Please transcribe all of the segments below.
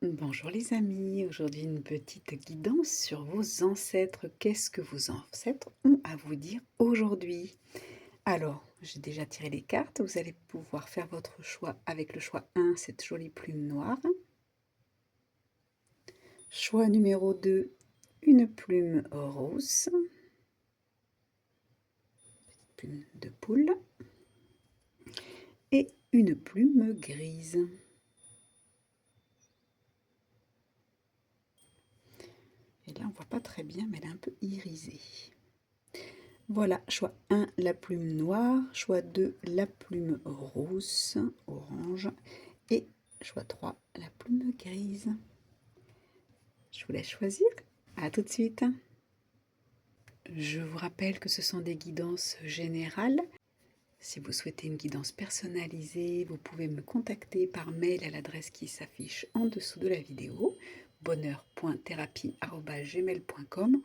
Bonjour les amis, aujourd'hui une petite guidance sur vos ancêtres. Qu'est-ce que vos ancêtres ont à vous dire aujourd'hui? Alors, j'ai déjà tiré les cartes, vous allez pouvoir faire votre choix avec le choix 1, cette jolie plume noire. Choix numéro 2, une plume rose, plume de poule, et une plume grise. Et là, on voit pas très bien, mais elle est un peu irisée. Voilà, choix 1, la plume noire, choix 2, la plume rose, orange, et choix 3, la plume grise. Je vous laisse choisir. À tout de suite. Je vous rappelle que ce sont des guidances générales. Si vous souhaitez une guidance personnalisée, vous pouvez me contacter par mail à l'adresse qui s'affiche en dessous de la vidéo, bonheur.thérapie@gmail.com.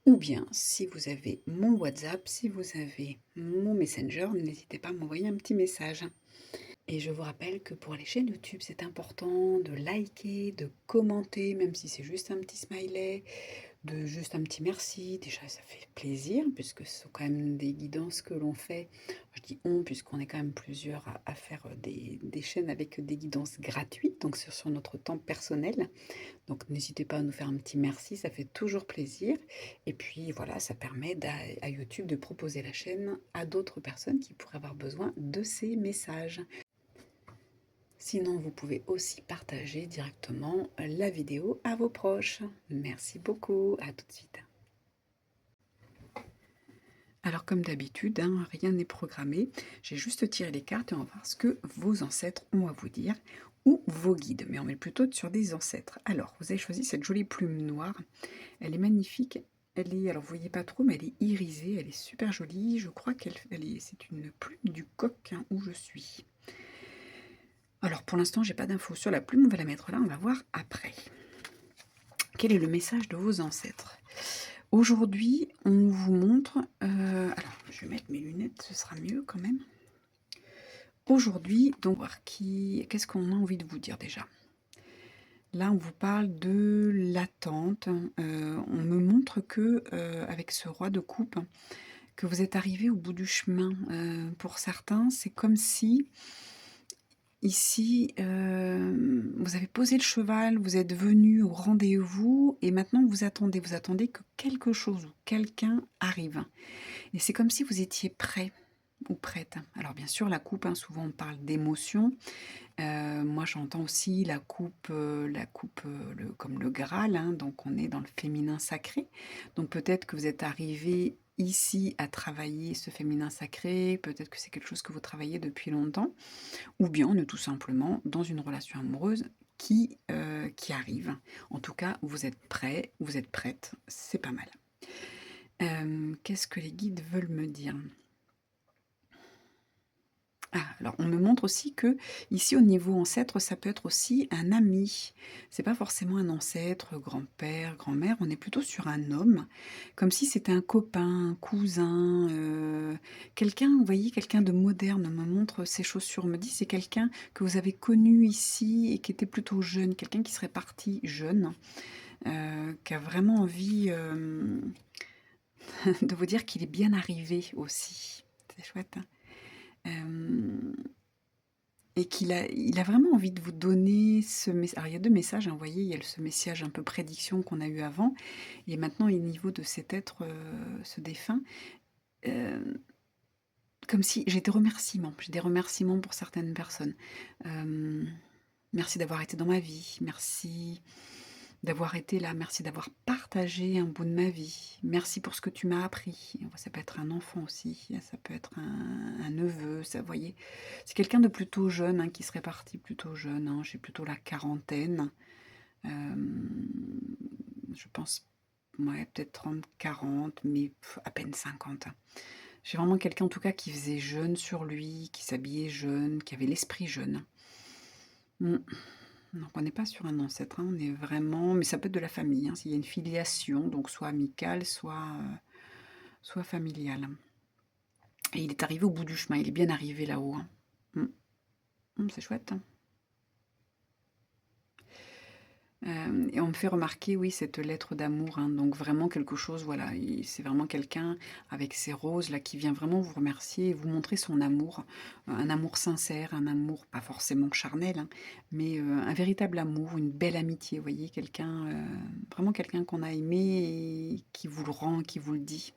Ou bien, si vous avez mon WhatsApp, si vous avez mon Messenger, n'hésitez pas à m'envoyer un petit message. Et je vous rappelle que pour les chaînes YouTube, c'est important de liker, de commenter, même si c'est juste un petit smiley, de juste un petit merci. Déjà, ça fait plaisir, puisque ce sont quand même des guidances que l'on fait. Je dis on, puisqu'on est quand même plusieurs à faire des chaînes avec des guidances gratuites, donc sur notre temps personnel. Donc n'hésitez pas à nous faire un petit merci, ça fait toujours plaisir. Et puis voilà, ça permet à YouTube de proposer la chaîne à d'autres personnes qui pourraient avoir besoin de ces messages. Sinon, vous pouvez aussi partager directement la vidéo à vos proches. Merci beaucoup, à tout de suite. Alors comme d'habitude, hein, rien n'est programmé. J'ai juste tiré les cartes et on va voir ce que vos ancêtres ont à vous dire, ou vos guides, mais on met plutôt sur des ancêtres. Alors, vous avez choisi cette jolie plume noire. Elle est magnifique. Elle est, alors vous voyez pas trop, mais elle est irisée, elle est super jolie. Je crois c'est une plume du coq, hein, où je suis. Alors pour l'instant, j'ai pas d'infos sur la plume, on va la mettre là, on va voir après. Quel est le message de vos ancêtres? Aujourd'hui, on vous montre... alors, je vais mettre mes lunettes, ce sera mieux quand même. Aujourd'hui, donc, voir qu'est-ce qu'on a envie de vous dire déjà? Là, on vous parle de l'attente. On me montre que, avec ce roi de coupe, que vous êtes arrivé au bout du chemin. Pour certains, c'est comme si, ici, vous avez posé le cheval, vous êtes venu au rendez-vous et maintenant vous attendez. Vous attendez que quelque chose ou quelqu'un arrive. Et c'est comme si vous étiez prêt ou prête. Alors bien sûr, la coupe, hein, souvent on parle d'émotion. Moi j'entends aussi la coupe, comme le Graal, hein, donc on est dans le féminin sacré. Donc peut-être que vous êtes arrivé ici à travailler ce féminin sacré, peut-être que c'est quelque chose que vous travaillez depuis longtemps, ou bien on est tout simplement dans une relation amoureuse qui arrive. En tout cas, vous êtes prêt, vous êtes prête, c'est pas mal. Qu'est-ce que les guides veulent me dire? Ah, alors on me montre aussi que ici au niveau ancêtre, ça peut être aussi un ami. C'est pas forcément un ancêtre, grand-père, grand-mère, on est plutôt sur un homme, comme si c'était un copain, un cousin, quelqu'un, vous voyez, quelqu'un de moderne. On me montre ses chaussures, on me dit c'est quelqu'un que vous avez connu ici et qui était plutôt jeune, quelqu'un qui serait parti jeune, qui a vraiment envie de vous dire qu'il est bien arrivé aussi. C'est chouette, hein. Et il a vraiment envie de vous donner ce message. Alors il y a 2 messages, hein, vous voyez, il y a ce message un peu prédiction qu'on a eu avant et maintenant au niveau de cet être, ce défunt, heu, comme si j'ai des remerciements pour certaines personnes. Hem, Merci d'avoir été dans ma vie, merci d'avoir été là, merci d'avoir partagé un bout de ma vie, merci pour ce que tu m'as appris. Ça peut être un enfant aussi, ça peut être un neveu, ça, vous voyez? C'est quelqu'un de plutôt jeune, hein, qui serait parti plutôt jeune, hein, j'ai plutôt la quarantaine, je pense, ouais, peut-être 30-40, mais à peine 50, hein. J'ai vraiment quelqu'un en tout cas qui faisait jeune sur lui, qui s'habillait jeune, qui avait l'esprit jeune. Mmh. Donc on n'est pas sur un ancêtre, hein, on est vraiment, mais ça peut être de la famille, hein, s'il y a une filiation, donc soit amicale, soit familiale. Et il est arrivé au bout du chemin, il est bien arrivé là-haut, hein. Mmh. C'est chouette, hein. Et on me fait remarquer, oui, cette lettre d'amour, hein, donc vraiment quelque chose, voilà, c'est vraiment quelqu'un avec ces roses là qui vient vraiment vous remercier et vous montrer son amour, un amour sincère, un amour pas forcément charnel, hein, mais un véritable amour, une belle amitié, vous voyez, quelqu'un, vraiment quelqu'un qu'on a aimé et qui vous le rend, qui vous le dit,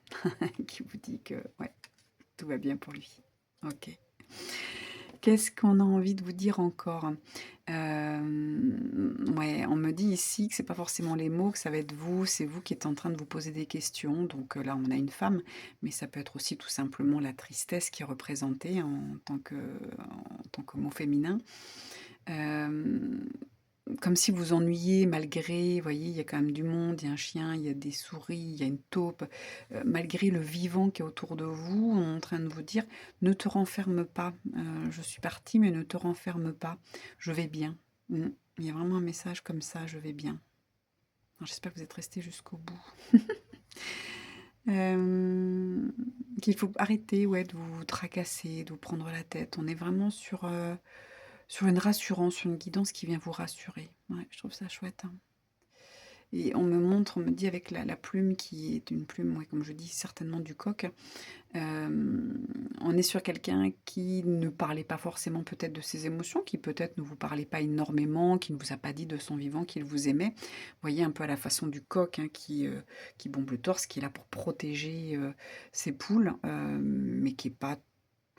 qui vous dit que ouais, tout va bien pour lui. Ok. Qu'est-ce qu'on a envie de vous dire encore? Ouais, on me dit ici que c'est pas forcément les mots, que ça va être vous, c'est vous qui êtes en train de vous poser des questions. Donc là, on a une femme, mais ça peut être aussi tout simplement la tristesse qui est représentée en tant que mot féminin. Comme si vous ennuyiez malgré, vous voyez, il y a quand même du monde, il y a un chien, il y a des souris, il y a une taupe, malgré le vivant qui est autour de vous, on est en train de vous dire: «Ne te renferme pas, je suis partie, mais ne te renferme pas, je vais bien». Mmh. Il y a vraiment un message comme ça: «Je vais bien». Alors j'espère que vous êtes restés jusqu'au bout. Qu'il faut arrêter, ouais, de vous tracasser, de vous prendre la tête. On est vraiment sur une rassurance, sur une guidance qui vient vous rassurer. Ouais, je trouve ça chouette, hein. Et on me dit avec la plume qui est une plume, ouais, comme je dis, certainement du coq, on est sur quelqu'un qui ne parlait pas forcément peut-être de ses émotions, qui peut-être ne vous parlait pas énormément, qui ne vous a pas dit de son vivant qu'il vous aimait. Vous voyez, un peu à la façon du coq, hein, qui bombe le torse, qui est là pour protéger, ses poules, mais qui est pas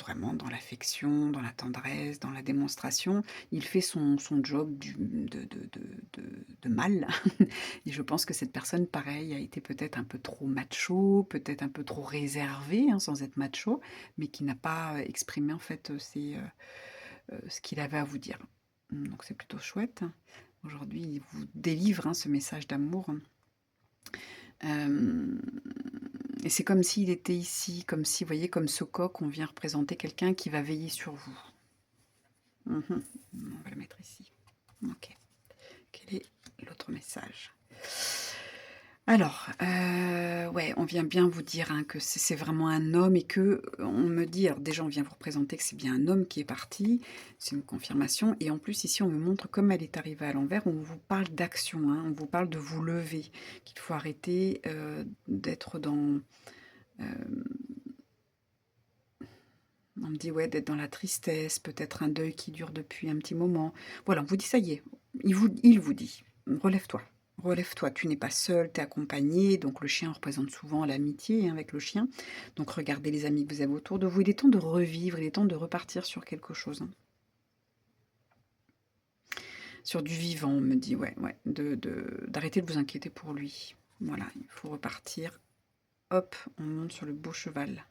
vraiment dans l'affection, dans la tendresse, dans la démonstration. Il fait son job de mâle et je pense que cette personne, pareil, a été peut-être un peu trop macho, peut-être un peu trop réservé, hein, sans être macho, mais qui n'a pas exprimé en fait, ce qu'il avait à vous dire. Donc c'est plutôt chouette. Aujourd'hui, il vous délivre, hein, ce message d'amour. Hem Et c'est comme s'il était ici, comme si, vous voyez, comme ce coq, on vient représenter quelqu'un qui va veiller sur vous. Mmh. On va le mettre ici. OK. Quel est l'autre message? Alors, ouais, on vient bien vous dire, hein, que c'est vraiment un homme et que, on me dit alors déjà, on vient vous représenter que c'est bien un homme qui est parti, c'est une confirmation et en plus ici, on me montre comme elle est arrivée à l'envers, on vous parle d'action, hein, on vous parle de vous lever, qu'il faut arrêter, d'être dans, hem on me dit, ouais, d'être dans la tristesse, peut-être un deuil qui dure depuis un petit moment. Voilà, on vous dit: «Ça y est», il vous dit: «Relève-toi, relève-toi, tu n'es pas seul, tu es accompagné». Donc le chien représente souvent l'amitié, hein, avec le chien. Donc regardez les amis que vous avez autour de vous. Il est temps de revivre, il est temps de repartir sur quelque chose, hein. Sur du vivant, on me dit, ouais, ouais, d'arrêter de vous inquiéter pour lui. Voilà, il faut repartir. Hop, on monte sur le beau cheval,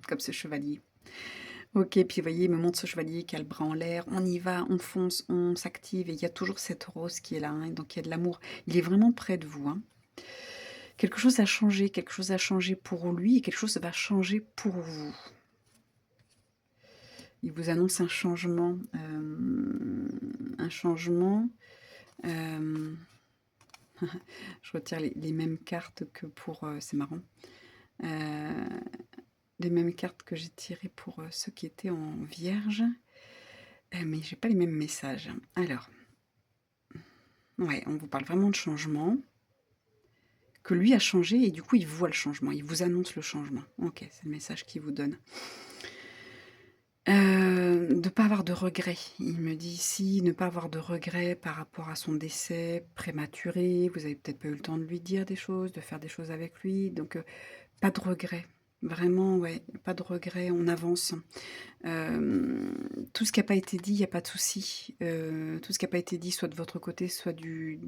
comme ce chevalier. OK, puis vous voyez, il me montre ce chevalier qui a le bras en l'air. On y va, on fonce, on s'active et il y a toujours cette rose qui est là, hein, donc il y a de l'amour. Il est vraiment près de vous, hein. Quelque chose a changé pour lui et quelque chose va changer pour vous. Il vous annonce un changement, un changement, hem, je retire les mêmes cartes que pour, c'est marrant, heu, les mêmes cartes que j'ai tirées pour, ceux qui étaient en vierge, mais j'ai pas les mêmes messages. Alors ouais, on vous parle vraiment de changement, que lui a changé et du coup, il voit le changement, il vous annonce le changement. OK, c'est le message qu'il vous donne. De pas avoir de regrets. Il me dit ici, ne pas avoir de regrets par rapport à son décès prématuré. Vous avez peut-être pas eu le temps de lui dire des choses, de faire des choses avec lui, donc pas de regrets. Vraiment, ouais, pas de regrets, on avance. Tout ce qui a pas été dit, il y a pas de souci. Tout ce qui a pas été dit, soit de votre côté, soit du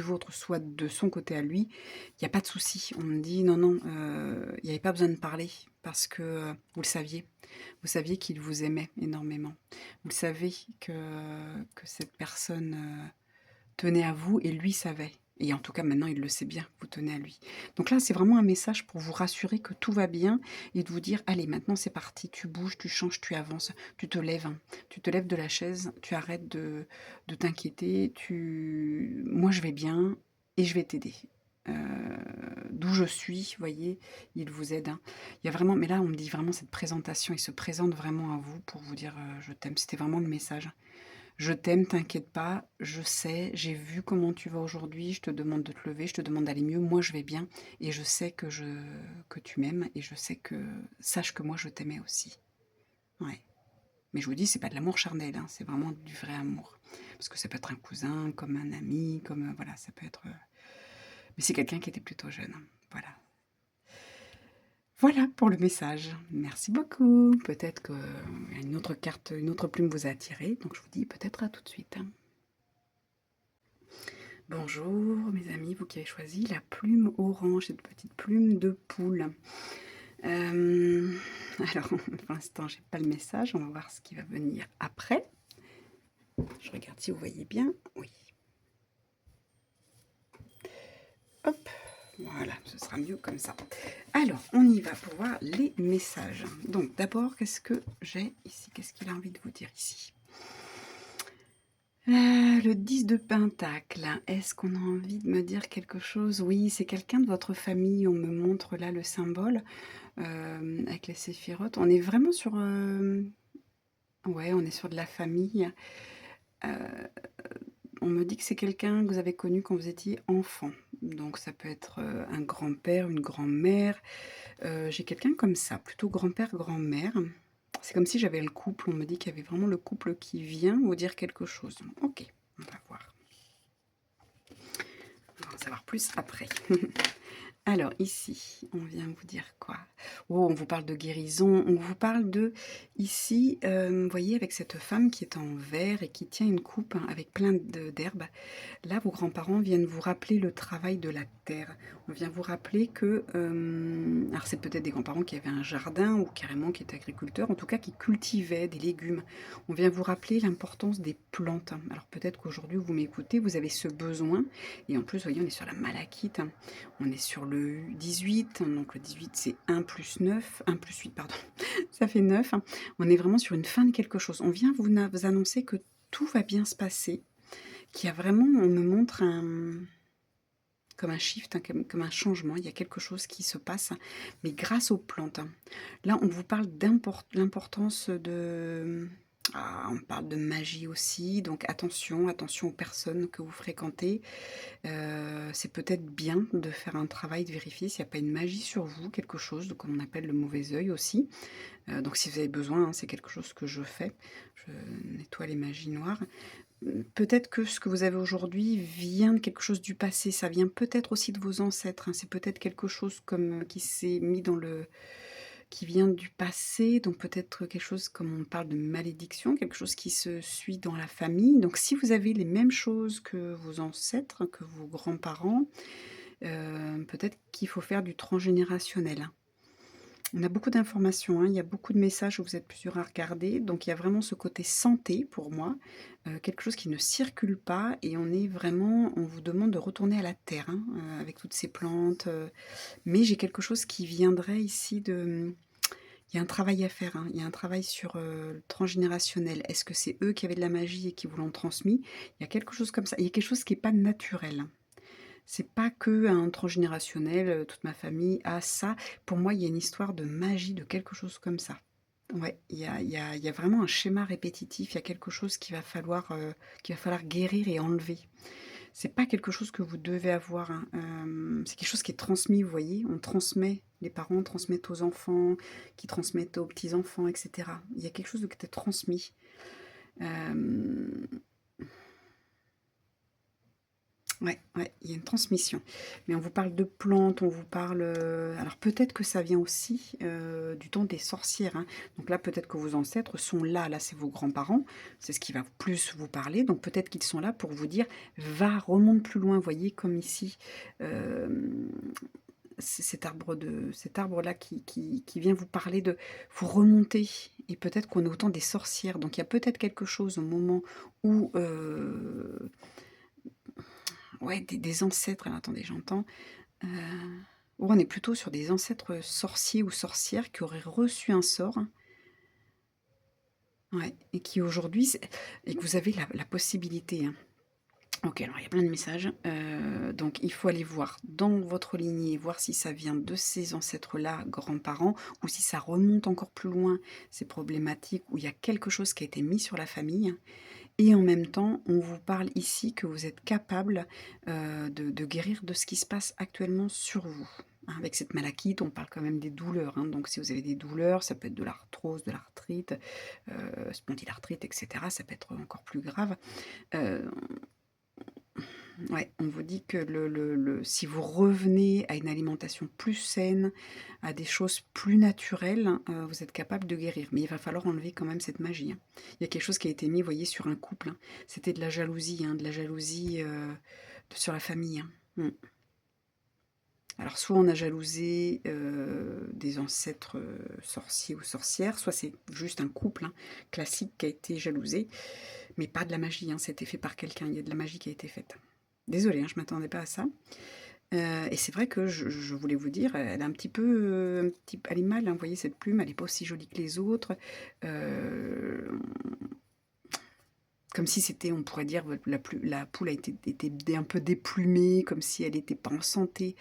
vôtre, soit de son côté à lui, il y a pas de souci. On me dit: «Non, non, il y avait pas besoin de parler parce que, vous le saviez. Vous saviez qu'il vous aimait énormément. Vous le savez que cette personne, tenait à vous et lui savait et en tout cas maintenant il le sait bien que vous tenez à lui. Donc là, c'est vraiment un message pour vous rassurer que tout va bien et de vous dire: «Allez maintenant c'est parti, tu bouges, tu changes, tu avances, tu te lèves, hein. Tu te lèves de la chaise, tu arrêtes de t'inquiéter, moi je vais bien et je vais t'aider». d'où je suis, vous voyez? Il vous aide, hein. Il y a vraiment mais là, on me dit vraiment cette présentation, il se présente vraiment à vous pour vous dire, «Je t'aime». C'était vraiment le message. «Je t'aime, t'inquiète pas, je sais, j'ai vu comment tu vas aujourd'hui, je te demande de te lever, je te demande d'aller mieux, moi je vais bien et je sais que tu m'aimes et je sais que sache que moi je t'aimais aussi». Ouais. Mais je vous dis, c'est pas de l'amour charnel, hein, c'est vraiment du vrai amour. Parce que ça peut être un cousin, comme un ami, comme, voilà, ça peut être, mais c'est quelqu'un qui était plutôt jeune, hein. Voilà. Voilà pour le message. Merci beaucoup. Peut-être que une autre carte, une autre plume vous a attiré, donc je vous dis peut-être à tout de suite, hein. Bonjour mes amis, vous qui avez choisi la plume orange, cette petite plume de poule. Alors, pour l'instant, j'ai pas le message, on va voir ce qui va venir après. Je regarde si vous voyez bien. Oui. Hop, voilà, ce sera mieux comme ça. Alors, on y va pour voir les messages. Donc, d'abord, qu'est-ce que j'ai ici? Qu'est-ce qu'il a envie de vous dire ici? Le 10 de Pentacle. Est-ce qu'on a envie de me dire quelque chose? Oui, c'est quelqu'un de votre famille. On me montre là le symbole avec les séphirotes. On est vraiment sur... ouais, on est sur de la famille. On me dit que c'est quelqu'un que vous avez connu quand vous étiez enfant. Donc ça peut être un grand-père, une grand-mère. J'ai quelqu'un comme ça, plutôt grand-père, grand-mère. C'est comme si j'avais le couple. On me dit qu'il y avait vraiment le couple qui vient vous dire quelque chose. Ok, on va voir. On va en savoir plus après. Alors ici, on vient vous dire quoi? Oh, on vous parle de guérison, on vous parle de ici, vous voyez avec cette femme qui est en vert et qui tient une coupe, hein, avec plein d'herbes. Là, vos grands-parents viennent vous rappeler le travail de la terre. On vient vous rappeler que, alors c'est peut-être des grands-parents qui avaient un jardin ou carrément qui étaient agriculteurs, en tout cas qui cultivaient des légumes. On vient vous rappeler l'importance des plantes. Alors peut-être qu'aujourd'hui, vous m'écoutez, vous avez ce besoin et en plus, vous voyez, on est sur la malachite, hein. On est sur le 18, donc le 18 c'est 1 plus 9, 1 plus 8 pardon, ça fait 9, hein. On est vraiment sur une fin de quelque chose. On vient vous annoncer que tout va bien se passer, qu'il y a vraiment, on me montre comme un shift, hein, comme un changement, il y a quelque chose qui se passe, mais grâce aux plantes, hein. Là, on vous parle l'importance de... Ah, on parle de magie aussi, donc attention, attention aux personnes que vous fréquentez. C'est peut-être bien de faire un travail, de vérifier s'il n'y a pas une magie sur vous, quelque chose, de comme on appelle le mauvais œil aussi. Donc si vous avez besoin, hein, c'est quelque chose que je fais. Je nettoie les magies noires. Peut-être que ce que vous avez aujourd'hui vient de quelque chose du passé, ça vient peut-être aussi de vos ancêtres, hein. C'est peut-être quelque chose comme, qui s'est mis dans le qui vient du passé, donc peut-être quelque chose comme on parle de malédiction, quelque chose qui se suit dans la famille. Donc si vous avez les mêmes choses que vos ancêtres, que vos grands-parents, peut-être qu'il faut faire du transgénérationnel, hein. On a beaucoup d'informations, hein, il y a beaucoup de messages où vous êtes plusieurs à regarder, donc il y a vraiment ce côté santé pour moi, quelque chose qui ne circule pas et on est vraiment on vous demande de retourner à la terre, hein, avec toutes ces plantes, mais j'ai quelque chose qui viendrait ici de, il y a un travail à faire, hein, il y a un travail sur, le transgénérationnel. Est-ce que c'est eux qui avaient de la magie et qui vous l'ont transmis? Il y a quelque chose comme ça, il y a quelque chose qui est pas naturel, hein. C'est pas qu'un transgénérationnel, toute ma famille a ça. Pour moi, il y a une histoire de magie, de quelque chose comme ça. Ouais, il y a vraiment un schéma répétitif, il y a quelque chose qu'il va falloir guérir et enlever. C'est pas quelque chose que vous devez avoir, hein, c'est quelque chose qui est transmis, vous voyez? On transmet, les parents transmettent aux enfants, qui transmettent aux petits-enfants et cetera. Il y a quelque chose de qui est transmis. Hem Ouais, ouais, il y a une transmission. Mais on vous parle de plantes, on vous parle, alors peut-être que ça vient aussi, du temps des sorcières, hein. Donc là, peut-être que vos ancêtres sont là, c'est vos grands-parents, c'est ce qui va plus vous parler. Donc peut-être qu'ils sont là pour vous dire: «Va, remonte plus loin», vous voyez? Comme ici, hem, c cet arbre-là qui vient vous parler de vous remonter et peut-être qu'on est au temps des sorcières. Donc il y a peut-être quelque chose au moment où, ouais, des ancêtres, alors attendez, j'entends, heu, on est plutôt sur des ancêtres sorciers ou sorcières qui auraient reçu un sort, ouais, et qui aujourd'hui et que vous avez la possibilité, hein, Ok, alors il y a plein de messages. Donc il faut aller voir dans votre lignée, voir si ça vient de ces ancêtres-là, grands-parents, ou si ça remonte encore plus loin, ces problématiques où il y a quelque chose qui a été mis sur la famille. Et en même temps, on vous parle ici que vous êtes capable de guérir de ce qui se passe actuellement sur vous. Hein, avec cette malachite, on parle quand même des douleurs. Hein. Donc si vous avez des douleurs, ça peut être de l'arthrose, de l'arthrite, spondylarthrite, etc. Ça peut être encore plus grave. Euh, Ouais, on vous dit que si vous revenez à une alimentation plus saine, à des choses plus naturelles, vous êtes capable de guérir. Mais il va falloir enlever quand même cette magie. Hein. Il y a quelque chose qui a été mis, vous voyez, sur un couple. Hein. C'était de la jalousie sur la famille. Hein. Mm. Alors, soit on a jalousé des ancêtres sorciers ou sorcières, soit c'est juste un couple hein, classique qui a été jalousé, mais pas de la magie. Hein. C'était fait par quelqu'un. Il y a de la magie qui a été faite. Désolée, hein, je ne m'attendais pas à ça. Et c'est vrai que je voulais vous dire, elle a un petit peu, elle est mal, hein, vous voyez cette plume, elle n'est pas aussi jolie que les autres. Comme si c'était, on pourrait dire, la poule était un peu déplumée, comme si elle n'était pas en santé.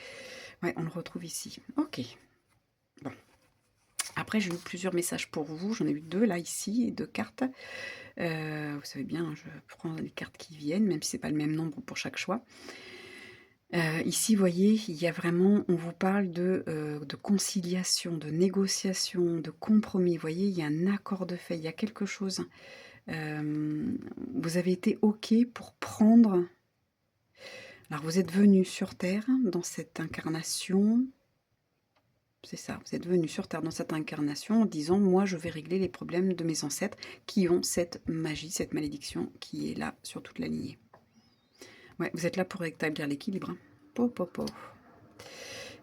Ouais, on le retrouve ici. Ok. Bon. Après, j'ai eu plusieurs messages pour vous. J'en ai eu 2 là, ici, 2 cartes. Vous savez bien, je prends les cartes qui viennent, même si c'est pas le même nombre pour chaque choix. Ici, vous voyez, il y a vraiment, on vous parle de conciliation, de négociation, de compromis. Vous voyez, il y a un accord de fait, il y a quelque chose. Vous avez été OK pour prendre. Alors, vous êtes venu sur Terre dans cette incarnation. C'est ça, vous êtes venu sur Terre dans cette incarnation en disant, moi, je vais régler les problèmes de mes ancêtres qui ont cette magie, cette malédiction qui est là sur toute la lignée. Ouais, vous êtes là pour rétablir l'équilibre. Hein. Po, po, po.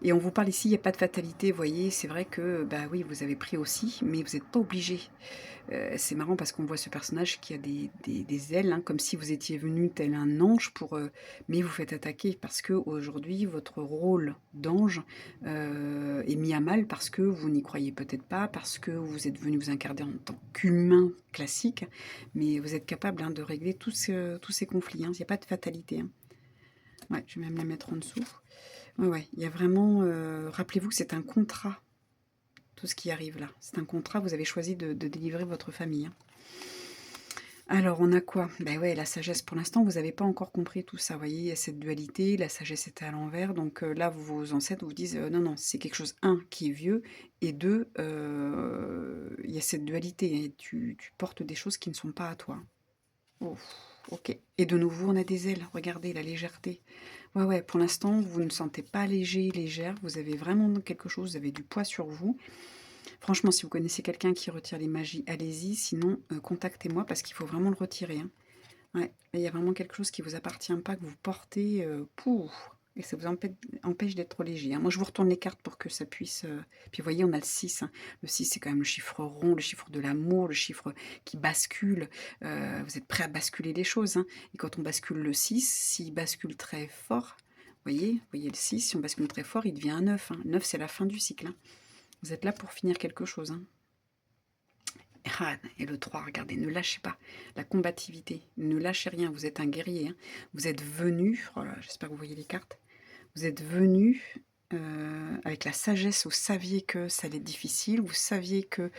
Et on vous parle ici, il n'y a pas de fatalité, vous voyez, c'est vrai que, bah oui, vous avez pris aussi, mais vous n'êtes pas obligé. C'est marrant parce qu'on voit ce personnage qui a des ailes, hein, comme si vous étiez venu tel un ange, mais vous faites attaquer parce que aujourd'hui votre rôle d'ange est mis à mal parce que vous n'y croyez peut-être pas, parce que vous êtes venu vous incarner en tant qu'humain classique, mais vous êtes capable hein, de régler tous ces conflits, hein. Il n'y a pas de fatalité. Hein. Ouais, je vais même la mettre en dessous. Ouais, il y a vraiment... rappelez-vous que c'est un contrat, tout ce qui arrive là. C'est un contrat, vous avez choisi de délivrer votre famille. Hein. Alors, on a quoi? Ben ouais, la sagesse, pour l'instant, vous n'avez pas encore compris tout ça. Vous voyez, il y a cette dualité, la sagesse était à l'envers. Donc là, vos ancêtres vous disent, non, non, c'est quelque chose, un, qui est vieux, et deux, il y a cette dualité. Et tu portes des choses qui ne sont pas à toi. Oh, ok. Et de nouveau, on a des ailes. Regardez, la légèreté. Ouais, ouais, pour l'instant, vous ne sentez pas léger, légère. Vous avez vraiment quelque chose, vous avez du poids sur vous. Franchement, si vous connaissez quelqu'un qui retire les magies, allez-y. Sinon, contactez-moi parce qu'il faut vraiment le retirer. Hein. Ouais, il y a vraiment quelque chose qui ne vous appartient pas, que vous portez. Et ça vous empêche d'être léger. Hein. Moi, je vous retourne les cartes pour que ça puisse... Puis, vous voyez, on a le 6. Hein. Le 6, c'est quand même le chiffre rond, le chiffre de l'amour, le chiffre qui bascule. Vous êtes prêt à basculer les choses. Hein. Et quand on bascule le 6, s'il bascule très fort, vous voyez le 6, si on bascule très fort, il devient un 9. Hein. 9, c'est la fin du cycle. Hein. Vous êtes là pour finir quelque chose. Hein. Et le 3, regardez, ne lâchez pas. La combativité, ne lâchez rien, vous êtes un guerrier. Hein. Vous êtes venu, oh j'espère que vous voyez les cartes, vous êtes venu avec la sagesse, vous saviez que ça allait être difficile, vous saviez que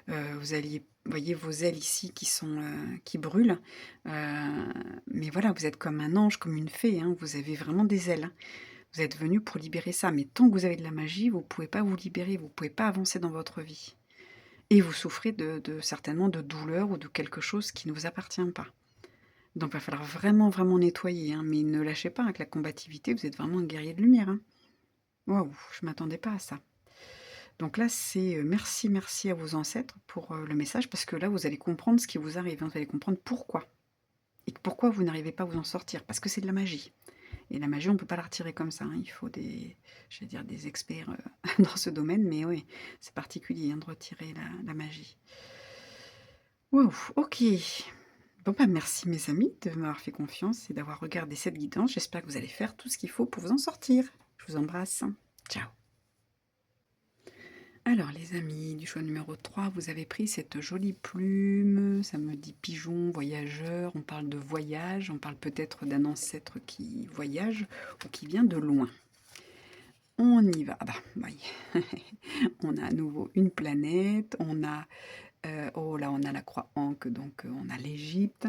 vous alliez, voyez vos ailes ici qui brûlent, mais voilà, vous êtes comme un ange, comme une fée, hein, vous avez vraiment des ailes. Hein. Vous êtes venu pour libérer ça, mais tant que vous avez de la magie, vous ne pouvez pas vous libérer, vous ne pouvez pas avancer dans votre vie. Et vous souffrez certainement de douleur ou de quelque chose qui ne vous appartient pas. Donc il va falloir vraiment, vraiment nettoyer. Hein, mais ne lâchez pas avec la combativité, vous êtes vraiment un guerrier de lumière. Hein. Waouh, je ne m'attendais pas à ça. Donc là, c'est merci, merci à vos ancêtres pour le message, parce que là, vous allez comprendre ce qui vous arrive. Hein, vous allez comprendre pourquoi. Et pourquoi vous n'arrivez pas à vous en sortir. Parce que c'est de la magie. Et la magie, on ne peut pas la retirer comme ça. Hein. Il faut des experts dans ce domaine. Mais oui, c'est particulier hein, de retirer la magie. Wow, ok. Bon bah merci mes amis de m'avoir fait confiance et d'avoir regardé cette guidance. J'espère que vous allez faire tout ce qu'il faut pour vous en sortir. Je vous embrasse. Ciao. Alors les amis, du choix numéro 3, vous avez pris cette jolie plume, ça me dit pigeon, voyageur, on parle de voyage, on parle peut-être d'un ancêtre qui voyage ou qui vient de loin. On y va. Ah bah, voyez. On a à nouveau une planète, on a, oh là, on a la croix Ankh, donc on a l'Égypte.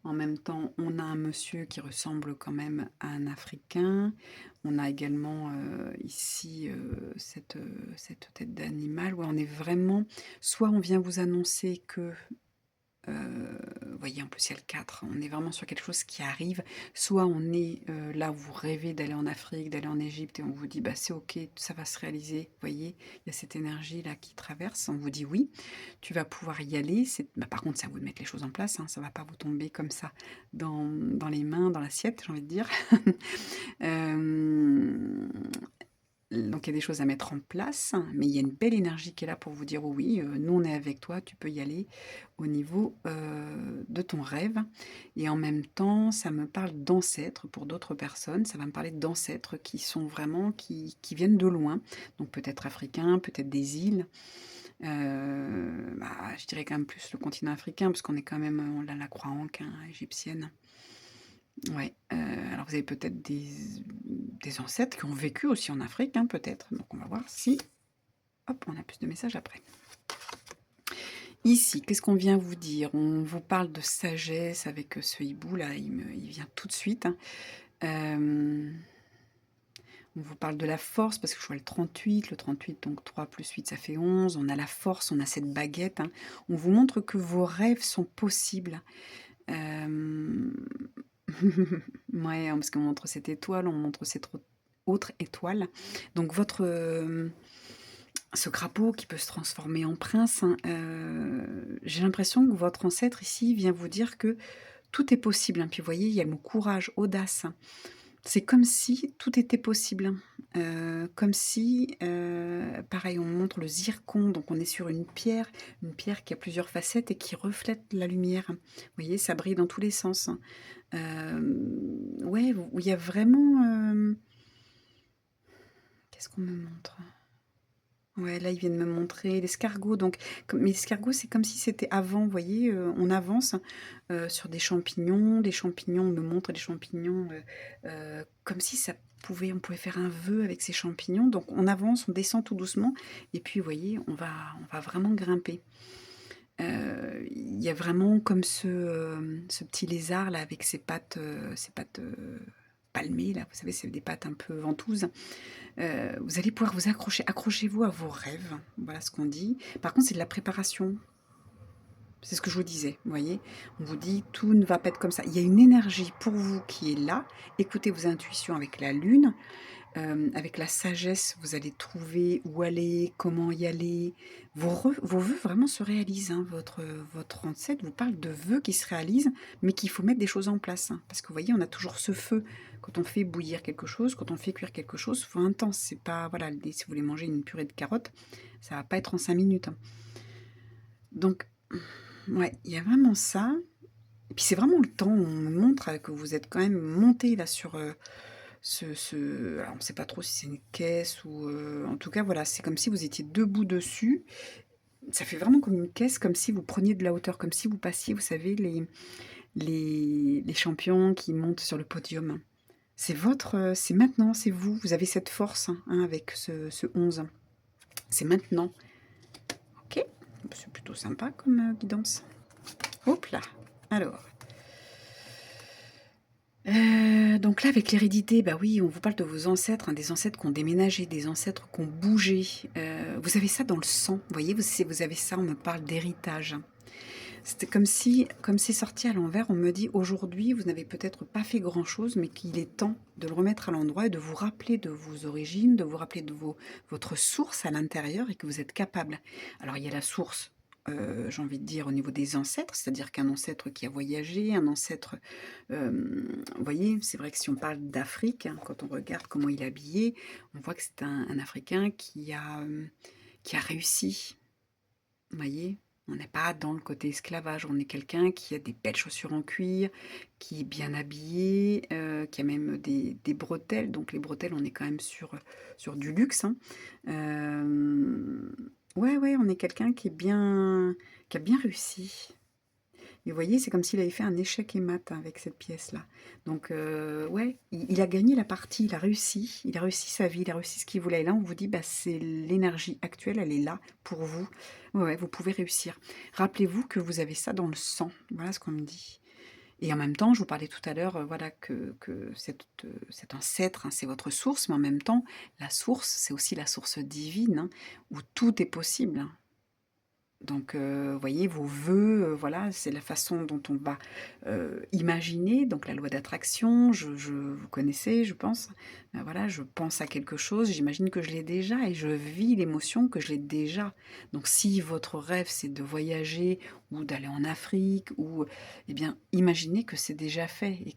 En même temps, on a un monsieur qui ressemble quand même à un Africain. On a également ici cette tête d'animal. Ouais, on est vraiment... Soit on vient vous annoncer que vous voyez, en plus, il y a le 4, on est vraiment sur quelque chose qui arrive. Soit on est là, vous rêvez d'aller en Afrique, d'aller en Égypte, et on vous dit, bah, c'est ok, ça va se réaliser. Vous voyez, il y a cette énergie-là qui traverse. On vous dit oui, tu vas pouvoir y aller. Bah, par contre, c'est à vous de mettre les choses en place. Hein, ça ne va pas vous tomber comme ça dans les mains, dans l'assiette, j'ai envie de dire. Euh, donc il y a des choses à mettre en place, mais il y a une belle énergie qui est là pour vous dire oui, nous on est avec toi, tu peux y aller au niveau de ton rêve. Et en même temps, ça me parle d'ancêtres pour d'autres personnes, ça va me parler d'ancêtres qui sont vraiment, qui viennent de loin, donc peut-être africains, peut-être des îles. Bah, je dirais quand même plus le continent africain, parce qu'on est quand même, on a la croix Ankh, hein, égyptienne. Ouais, alors vous avez peut-être des ancêtres qui ont vécu aussi en Afrique, hein, peut-être. Donc on va voir si... Hop, on a plus de messages après. Ici, qu'est-ce qu'on vient vous dire? On vous parle de sagesse avec ce hibou là, il vient tout de suite. Hein. On vous parle de la force, parce que je vois le 38, donc 3 plus 8 ça fait 11. On a la force, on a cette baguette. Hein. On vous montre que vos rêves sont possibles. Ouais, parce qu'on montre cette étoile, on montre cette autre étoile. Donc ce crapaud qui peut se transformer en prince, hein, j'ai l'impression que votre ancêtre ici vient vous dire que tout est possible. Hein. Puis vous voyez, il y a le mot courage, audace. Hein. C'est comme si tout était possible. Comme si, pareil, on montre le zircon, donc on est sur une pierre qui a plusieurs facettes et qui reflète la lumière. Vous voyez, ça brille dans tous les sens. Ouais, où il y a vraiment... Qu'est-ce qu'on me montre? Ouais, là, ils viennent me montrer l'escargot. Donc, mais l'escargot, c'est comme si c'était avant, vous voyez, on avance sur des champignons. Les champignons, on me montre les champignons comme si on pouvait faire un vœu avec ces champignons. Donc, on avance, on descend tout doucement. Et puis, vous voyez, on va vraiment grimper. Il y a vraiment comme ce petit lézard là avec ses pattes palmées là, vous savez, c'est des pattes un peu ventouses. Vous allez pouvoir vous accrocher. Accrochez-vous à vos rêves. Voilà ce qu'on dit. Par contre, c'est de la préparation. C'est ce que je vous disais, vous voyez. On vous dit, tout ne va pas être comme ça. Il y a une énergie pour vous qui est là. Écoutez vos intuitions avec la lune. Avec la sagesse, vous allez trouver où aller, comment y aller. Vos vœux vraiment se réalisent. Hein. Votre ancêtre vous parle de vœux qui se réalisent, mais qu'il faut mettre des choses en place. Hein. Parce que vous voyez, on a toujours ce feu. Quand on fait bouillir quelque chose, quand on fait cuire quelque chose, il faut un temps. C'est pas, voilà, si vous voulez manger une purée de carottes, ça va pas être en 5 minutes. Hein. Donc, ouais, il y a vraiment ça. Et puis c'est vraiment le temps, on me montre que vous êtes quand même monté là sur... alors on ne sait pas trop si c'est une caisse ou en tout cas voilà, c'est comme si vous étiez debout dessus. Ça fait vraiment comme une caisse, comme si vous preniez de la hauteur, comme si vous passiez, vous savez, les champions qui montent sur le podium. C'est maintenant, c'est vous. Vous avez cette force hein, avec ce 11. C'est maintenant. Ok, c'est plutôt sympa comme guidance. Hop là. Alors. Donc là, avec l'hérédité, bah oui, on vous parle de vos ancêtres, hein, des ancêtres qui ont déménagé, des ancêtres qui ont bougé. Vous avez ça dans le sang, vous voyez, vous avez ça, on me parle d'héritage. C'était comme c'est sorti à l'envers, on me dit aujourd'hui, vous n'avez peut-être pas fait grand-chose, mais qu'il est temps de le remettre à l'endroit et de vous rappeler de vos origines, de vous rappeler de votre source à l'intérieur et que vous êtes capable. Alors il y a la source, j'ai envie de dire, au niveau des ancêtres, c'est-à-dire qu'un ancêtre qui a voyagé, un ancêtre... vous voyez, c'est vrai que si on parle d'Afrique, hein, quand on regarde comment il est habillé, on voit que c'est un Africain qui a réussi. Vous voyez, On n'est pas dans le côté esclavage, on est quelqu'un qui a des belles chaussures en cuir, qui est bien habillé, qui a même des bretelles. Donc les bretelles, on est quand même sur du luxe, hein. Ouais, ouais, on est quelqu'un qui a bien réussi. Et vous voyez, c'est comme s'il avait fait un échec et mat avec cette pièce-là. Donc, ouais, il a gagné la partie, il a réussi sa vie, il a réussi ce qu'il voulait. Et là, on vous dit, bah, c'est l'énergie actuelle, elle est là pour vous. Ouais, ouais, vous pouvez réussir. Rappelez-vous que vous avez ça dans le sang. Voilà ce qu'on me dit. Et en même temps, je vous parlais tout à l'heure, voilà, que cet ancêtre, hein, c'est votre source, mais en même temps, la source, c'est aussi la source divine, hein, où tout est possible, hein. Donc, voyez, vos vœux, voilà, c'est la façon dont on va, imaginer, donc la loi d'attraction, vous connaissez, je pense. Voilà, je pense à quelque chose, j'imagine que je l'ai déjà et je vis l'émotion que je l'ai déjà. Donc si votre rêve, c'est de voyager ou d'aller en Afrique ou eh bien, imaginez que c'est déjà fait et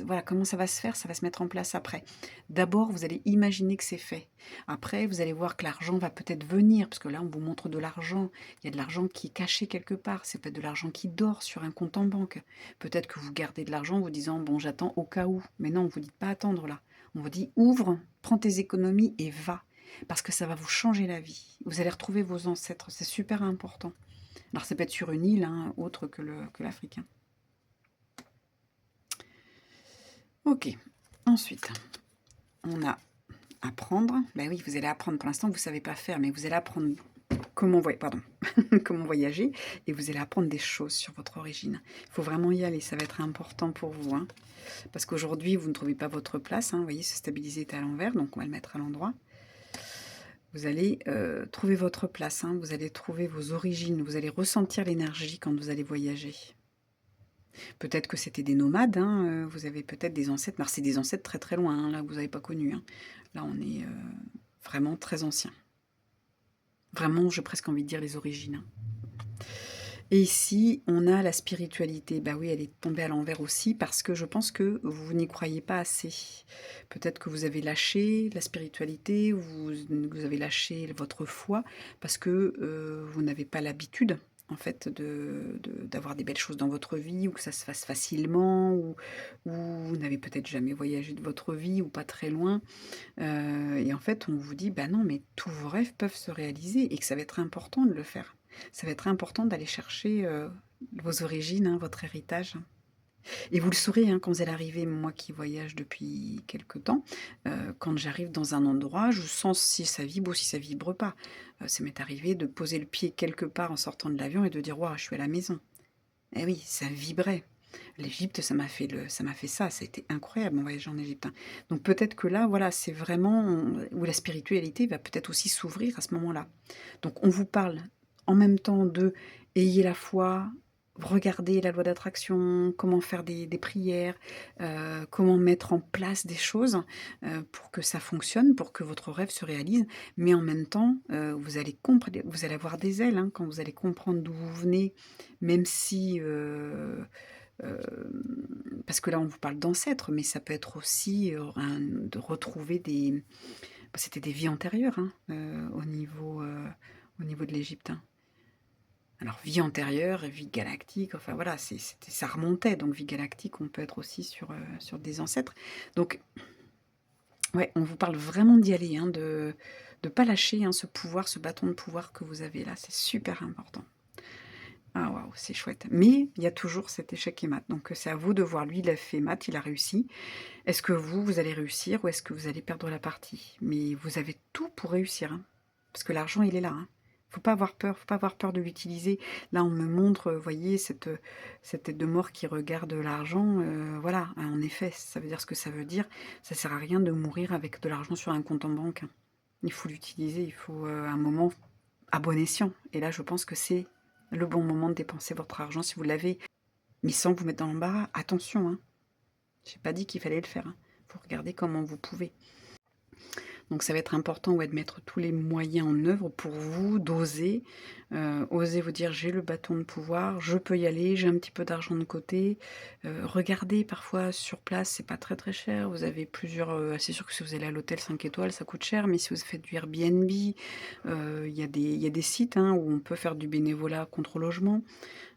voilà, comment ça va se faire? Ça va se mettre en place après. D'abord, vous allez imaginer que c'est fait. Après, vous allez voir que l'argent va peut-être venir, parce que là, on vous montre de l'argent. Il y a de l'argent qui est caché quelque part, c'est peut-être de l'argent qui dort sur un compte en banque. Peut-être que vous gardez de l'argent en vous disant: «Bon, j'attends au cas où». Mais non, on ne vous dit pas attendre là. On vous dit: «Ouvre, prends tes économies et va». Parce que ça va vous changer la vie. Vous allez retrouver vos ancêtres, c'est super important. Alors ça peut être sur une île, hein, autre que l'Afrique, hein. OK. Ensuite, on a apprendre. Ben oui, vous allez apprendre. Pour l'instant, vous ne savez pas faire, mais vous allez apprendre comment voyager, et vous allez apprendre des choses sur votre origine. Il faut vraiment y aller, ça va être important pour vous, hein, parce qu'aujourd'hui, vous ne trouvez pas votre place, hein, vous voyez, ce stabiliser est à l'envers, donc on va le mettre à l'endroit. Vous allez trouver votre place, hein, vous allez trouver vos origines, vous allez ressentir l'énergie quand vous allez voyager. Peut-être que c'était des nomades, hein, vous avez peut-être des ancêtres, mais c'est des ancêtres très très loin, hein, là, vous n'avez pas connu, hein. Là, on est vraiment très anciens. Vraiment, j'ai presque envie de dire les origines, hein. Et ici, on a la spiritualité. Bah oui, elle est tombée à l'envers aussi parce que je pense que vous n'y croyez pas assez. Peut-être que vous avez lâché la spiritualité, vous avez lâché votre foi parce que vous n'avez pas l'habitude, en fait, d'avoir des belles choses dans votre vie, ou que ça se fasse facilement, ou vous n'avez peut-être jamais voyagé de votre vie, ou pas très loin. Et en fait, on vous dit: «Bah non, mais tous vos rêves peuvent se réaliser», et que ça va être important de le faire. Ça va être important d'aller chercher, vos origines, hein, votre héritage. Et vous le saurez, hein, quand vous allez arriver. Moi qui voyage depuis quelque temps, quand j'arrive dans un endroit, je sens si ça vibre ou si ça vibre pas. Ça m'est arrivé de poser le pied quelque part en sortant de l'avion et de dire: «Waouh, je suis à la maison». Eh oui, ça vibrait. L'Égypte, ça m'a fait ça, a été incroyable mon voyage en Égypte, hein. Donc peut-être que là, voilà, c'est vraiment où la spiritualité va peut-être aussi s'ouvrir à ce moment-là. Donc on vous parle en même temps de: ayez la foi, regardez la loi d'attraction, comment faire des prières, comment mettre en place des choses, pour que ça fonctionne, pour que votre rêve se réalise. Mais en même temps, vous allez avoir des ailes, hein, quand vous allez comprendre d'où vous venez, même si, parce que là, on vous parle d'ancêtres, mais ça peut être aussi, de retrouver c'était des vies antérieures, hein, au niveau de l'Égypte, hein. Alors vie antérieure, vie galactique, enfin voilà, ça remontait, donc vie galactique, on peut être aussi sur des ancêtres. Donc ouais, on vous parle vraiment d'y aller, hein, de pas lâcher, hein, ce pouvoir, ce bâton de pouvoir que vous avez là, c'est super important. Ah waouh, c'est chouette. Mais il y a toujours cet échec et mat. Donc c'est à vous de voir. Lui, il a fait mat, il a réussi. Est-ce que vous allez réussir ou est-ce que vous allez perdre la partie? Mais vous avez tout pour réussir, hein, parce que l'argent, il est là, hein. Faut pas avoir peur, faut pas avoir peur de l'utiliser. Là, on me montre, vous voyez, cette tête de mort qui regarde l'argent. Voilà, hein, en effet, ça veut dire ce que ça veut dire. Ça sert à rien de mourir avec de l'argent sur un compte en banque, hein. Il faut l'utiliser, il faut un moment à bon escient. Et là, je pense que c'est le bon moment de dépenser votre argent si vous l'avez, mais sans vous mettre dans l'embarras. Attention, hein. J'ai pas dit qu'il fallait le faire, hein. Faut regarder comment vous pouvez. Donc ça va être important, ouais, de mettre tous les moyens en œuvre pour vous, d'oser, oser vous dire: «J'ai le bâton de pouvoir, je peux y aller, j'ai un petit peu d'argent de côté». Regardez parfois sur place, c'est pas très, très cher. Vous avez plusieurs, c'est sûr que si vous allez à l'hôtel 5 étoiles, ça coûte cher, mais si vous faites du Airbnb, il y a des sites, hein, où on peut faire du bénévolat contre logement.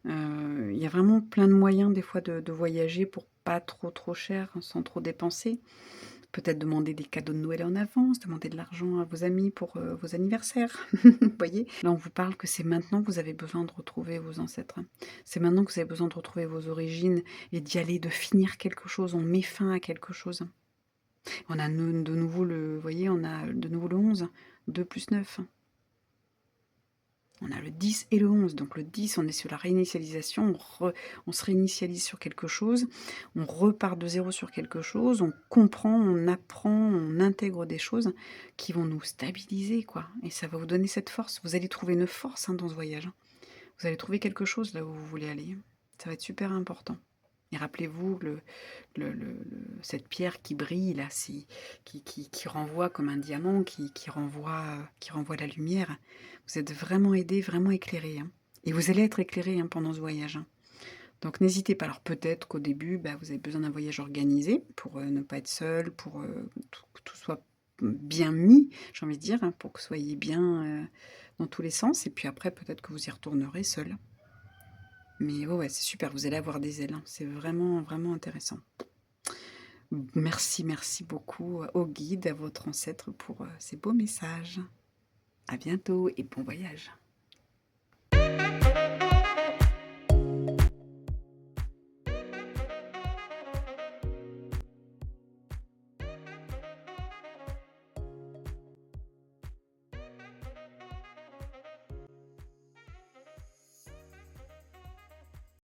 Il y a vraiment plein de moyens des fois de voyager pour pas trop, trop cher, hein, sans trop dépenser. Peut-être demander des cadeaux de Noël en avance, demander de l'argent à vos amis pour, vos anniversaires. Vous voyez? Là, on vous parle que c'est maintenant que vous avez besoin de retrouver vos ancêtres, hein. C'est maintenant que vous avez besoin de retrouver vos origines et d'y aller, de finir quelque chose. On met fin à quelque chose. On a de nouveau le vous voyez, on a de nouveau le 11, 2 plus 9. On a le 10 et le 11, donc le 10, on est sur la réinitialisation, on se réinitialise sur quelque chose, on repart de zéro sur quelque chose, on comprend, on apprend, on intègre des choses qui vont nous stabiliser, quoi. Et ça va vous donner cette force. Vous allez trouver une force, hein, dans ce voyage, hein. Vous allez trouver quelque chose là où vous voulez aller. Ça va être super important. Et rappelez-vous cette pierre qui brille là, qui renvoie comme un diamant, qui renvoie la lumière. Vous êtes vraiment aidé, vraiment éclairé, hein. Et vous allez être éclairé, hein, pendant ce voyage, hein. Donc n'hésitez pas. Alors peut-être qu'au début, bah, vous avez besoin d'un voyage organisé pour ne pas être seul, pour que tout soit bien mis, j'ai envie de dire, hein, pour que vous soyez bien dans tous les sens. Et puis après, peut-être que vous y retournerez seul. Mais ouais, ouais, c'est super, vous allez avoir des ailes, hein. C'est vraiment, vraiment intéressant. Merci, merci beaucoup au guide, à votre ancêtre pour ces beaux messages. À bientôt et bon voyage.